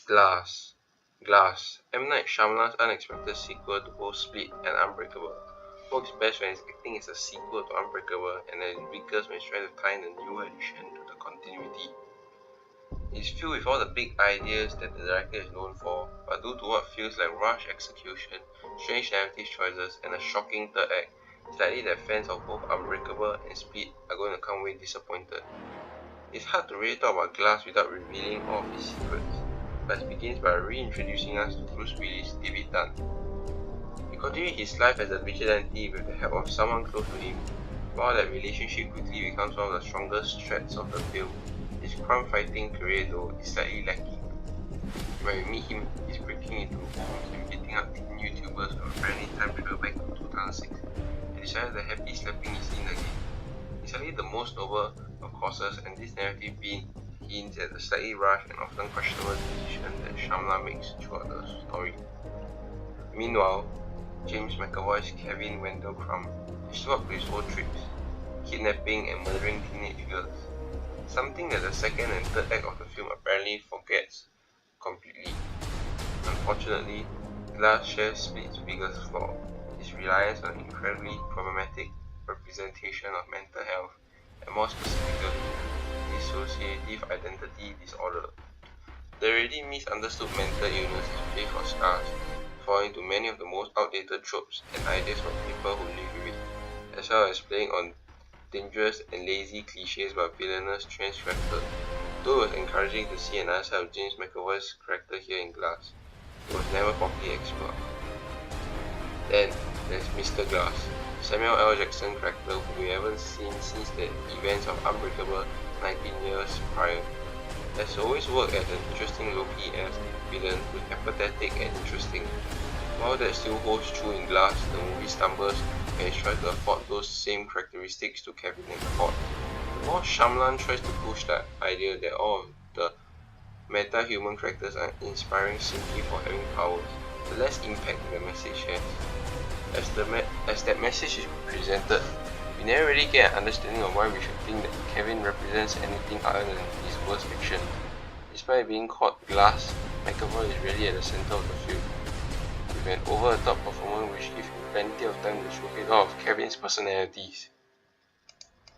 Glass. Glass. M. Night Shyamalan's unexpected sequel to both Split and Unbreakable. Works best when it's acting as a sequel to Unbreakable and at its weakest when it's trying to tie in a new addition to the continuity. It's filled with all the big ideas that the director is known for, but due to what feels like rushed execution, strange narrative choices, and a shocking third act, it's likely that fans of both Unbreakable and Split are going to come away disappointed. It's hard to really talk about Glass without revealing all of his secrets, but it begins by reintroducing us to Bruce Willis' David Dunn. He continued his life as a vigilante with the help of someone close to him. While that relationship quickly becomes one of the strongest threads of the film, his crime-fighting career though is slightly lacking. When we meet him, he's breaking into homes and beating up teen YouTubers who apparently time travel back to 2006 and decided that happy slapping is in again. It's certainly the most noble of courses, and this narrative being hints at the slightly rushed and often questionable decision that Shyamalan makes throughout the story. Meanwhile, James McAvoy's Kevin Wendell Crumb is swapped with his old tricks, kidnapping and murdering teenage girls, something that the second and third act of the film apparently forgets completely. Unfortunately, Glass shares Split's biggest flaw, its reliance on incredibly problematic representation of mental health, and more specifically, dissociative identity disorder. The already misunderstood mental illness is pay for scars, falling to many of the most outdated tropes and ideas from people who live with it, as well as playing on dangerous and lazy cliches about villainous trans character. Though it was encouraging to see another side of James McAvoy's character here in Glass, it was never properly explored. Then, there's Mr. Glass, Samuel L. Jackson character who we haven't seen since the events of Unbreakable 19 years prior. Has always worked as an interesting low-key ass villain who's empathetic and interesting. While that still holds true in Glass, the movie stumbles and is trying to afford those same characteristics to Kevin and Ford. The more Shyamalan tries to push that idea that all of the meta-human characters are inspiring simply for having powers, the less impact the message has. As that message is presented, we never really get an understanding of why we should think that Kevin represents anything other than his worst fiction. Despite being called Glass, McAvoy is really at the center of the film, with an over-the-top performance which gives him plenty of time to showcase all of Kevin's personalities.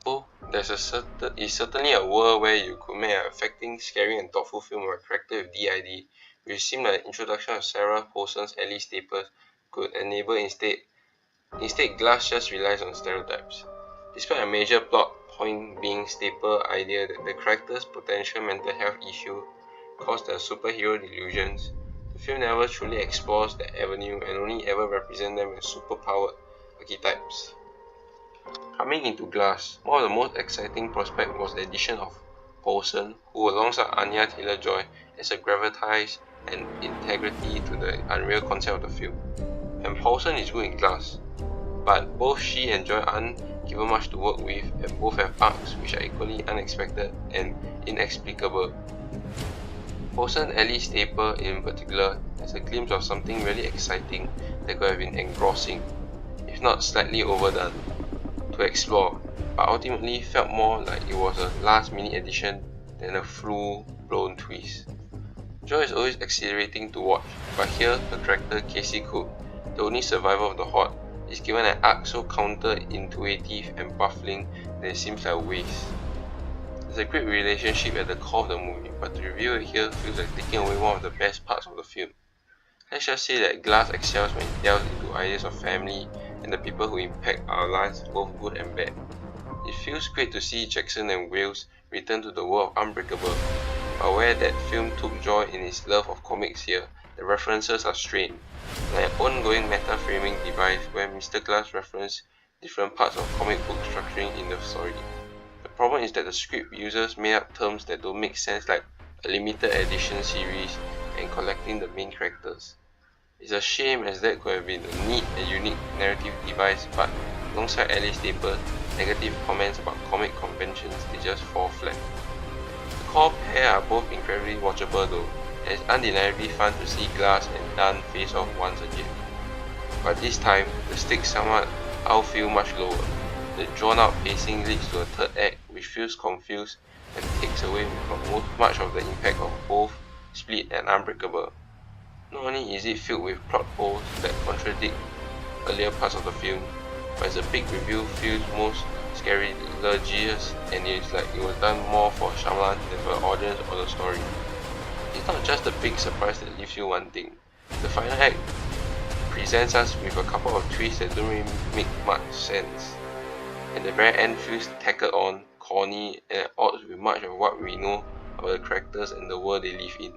So, is certainly a world where you could make an affecting, scary and thoughtful film about a character with DID, which seemed like the introduction of Sarah Paulson's Ellie Staples could enable. Instead, Glass just relies on stereotypes. Despite a major plot point being staple idea that the character's potential mental health issue caused their superhero delusions, the film never truly explores that avenue and only ever represents them as superpowered archetypes. Coming into Glass, one of the most exciting prospects was the addition of Paulson, who alongside Anya Taylor-Joy adds a gravitas and integrity to the unreal concept of the film. And Paulson is good in Glass, but both she and Joy aren't given much to work with, and both have arcs which are equally unexpected and inexplicable. Paulson Ellie Staple in particular has a glimpse of something really exciting that could have been engrossing, if not slightly overdone, to explore, but ultimately felt more like it was a last-minute addition than a full-blown twist. Joy is always exhilarating to watch, but here her character Casey Cook, the only survivor of the Horde, is given an arc so counterintuitive and baffling that it seems like a waste. There's a great relationship at the core of the movie, but to reveal it here feels like taking away one of the best parts of the film. Let's just say that Glass excels when it delves into ideas of family and the people who impact our lives, both good and bad. It feels great to see Jackson and Willis return to the world of Unbreakable, but where that film took joy in its love of comics here, the references are strained, like an ongoing meta-framing device where Mr. Glass references different parts of comic book structuring in the story. The problem is that the script uses made-up terms that don't make sense, like a limited edition series and collecting the main characters. It's a shame, as that could have been a neat and unique narrative device, but alongside Ellie Staples, negative comments about comic conventions, they just fall flat. The core pair are both incredibly watchable though, and it's undeniably fun to see Glass and Dunn face off once again. But this time, the stakes I'll feel much lower. The drawn-out pacing leads to a third act which feels confused and takes away from much of the impact of both Split, and Unbreakable. Not only is it filled with plot holes that contradict earlier parts of the film, but its a big reveal feels most scary-lurgious, and it's like it was done more for Shyamalan than for the audience or the story. It's not just the big surprise that leaves you wanting. The final act presents us with a couple of twists that don't really make much sense, and the very end feels tackled on, corny, and at odds with much of what we know about the characters and the world they live in.